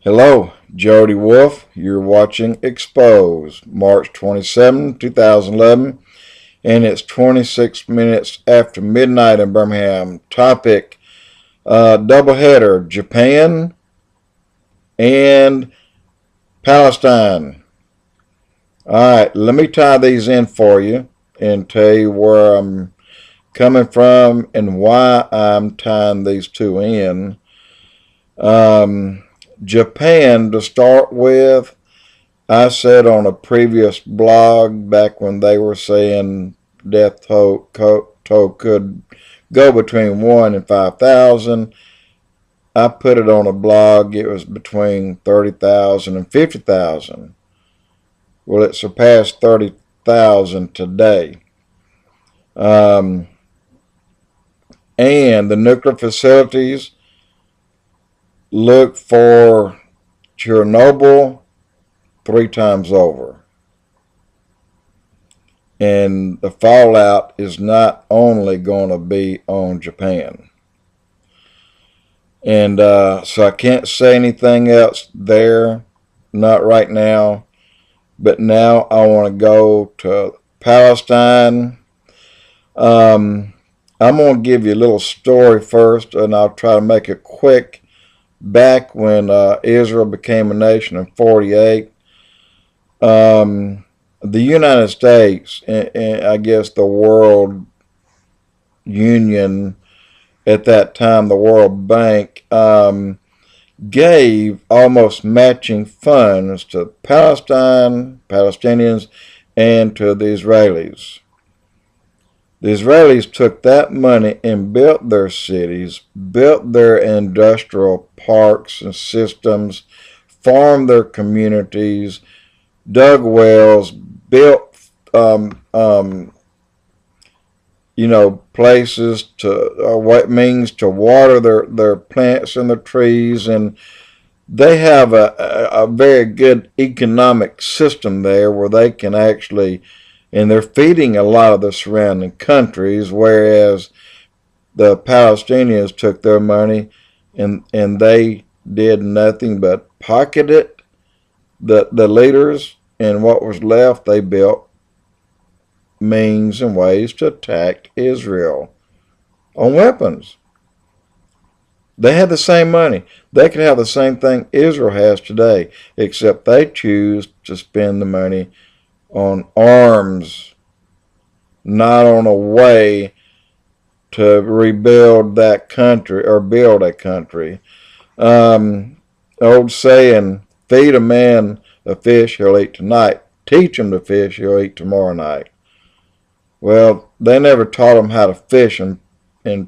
Hello, Jody Wolf. You're watching EXPOZ, March 27, 2011, and it's 26 minutes after midnight in Birmingham. Topic, doubleheader, Japan and Palestine. Alright, let me tie these in for you and tell you where I'm coming from and why I'm tying these two in. Japan, to start with, I said on a previous blog back when they were saying death toll could go between 1 and 5,000. I put it on a blog, it was between 30,000 and 50,000. Well, it surpassed 30,000 today. And the nuclear facilities, look for Chernobyl 3 times over. And the fallout is not only going to be on Japan. And so I can't say anything else there, not right now. But now I want to go to Palestine. I'm going to give you a little story first, and I'll try to make it quick. Back when Israel became a nation in 1948, the United States, and I guess the World Union at that time, the World Bank, gave almost matching funds to Palestinians, and to the Israelis. The Israelis took that money and built their cities, built their industrial parks and systems, farmed their communities, dug wells, built places what means to water their plants and their trees, and they have a very good economic system there where they can actually, and they're feeding a lot of the surrounding countries, whereas the Palestinians took their money and they did nothing but pocket it, the leaders, and what was left they built means and ways to attack Israel on weapons. They had the same money. They could have the same thing Israel has today, except they choose to spend the money on arms, not on a way to rebuild that country or build a country. Old saying, feed a man a fish, he'll eat tonight. Teach him to fish, he'll eat tomorrow night. Well, they never taught him how to fish in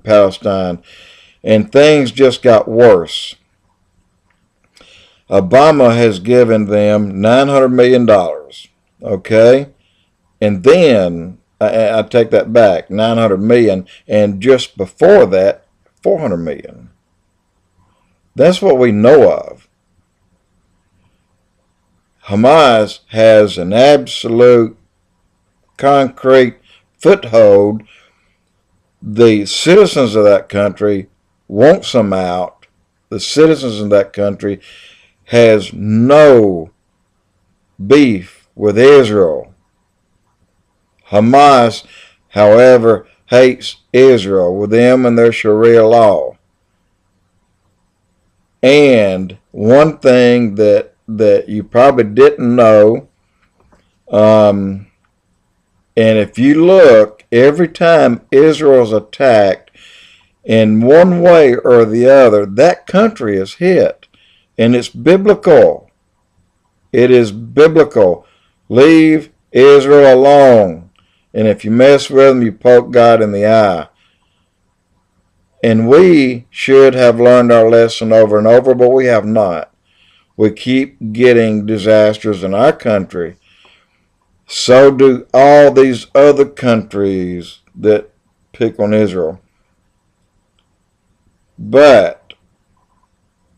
Palestine, and things just got worse. Obama has given them $900 million. Okay, and then I take that back, 900 million, and just before that, 400 million. That's what we know of. Hamas has an absolute concrete foothold. The citizens of that country want some out. The citizens of that country has no beef with Israel. Hamas, however, hates Israel with them and their Sharia law. And one thing that you probably didn't know, and if you look, every time Israel's attacked, in one way or the other, that country is hit. And it's biblical. It is biblical. Leave Israel alone. And if you mess with them, you poke God in the eye. And we should have learned our lesson over and over, but we have not. We keep getting disasters in our country. So do all these other countries that pick on Israel. But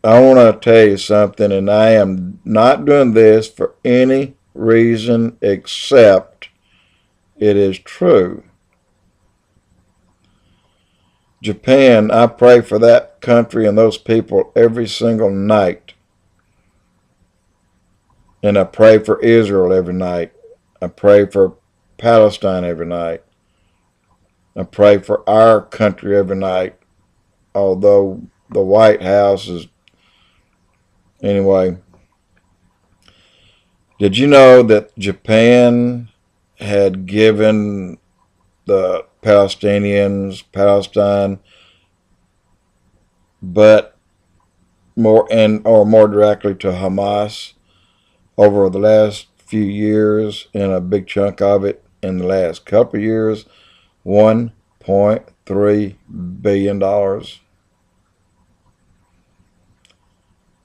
I want to tell you something, and I am not doing this for any reason except it is true. Japan, I pray for that country and those people every single night. And I pray for Israel every night. I pray for Palestine every night. I pray for our country every night. Although the White House is... Anyway, did you know that Japan had given the Palestinians Palestine, but more directly to Hamas over the last few years, and a big chunk of it in the last couple of years, $1.3 billion.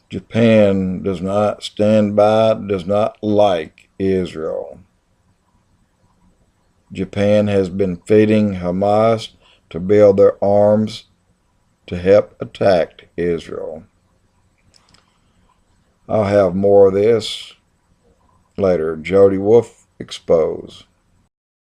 Japan does not stand by, does not like Israel. Japan has been feeding Hamas to build their arms to help attack Israel. I'll have more of this later. Jody Wolf, EXPOZ.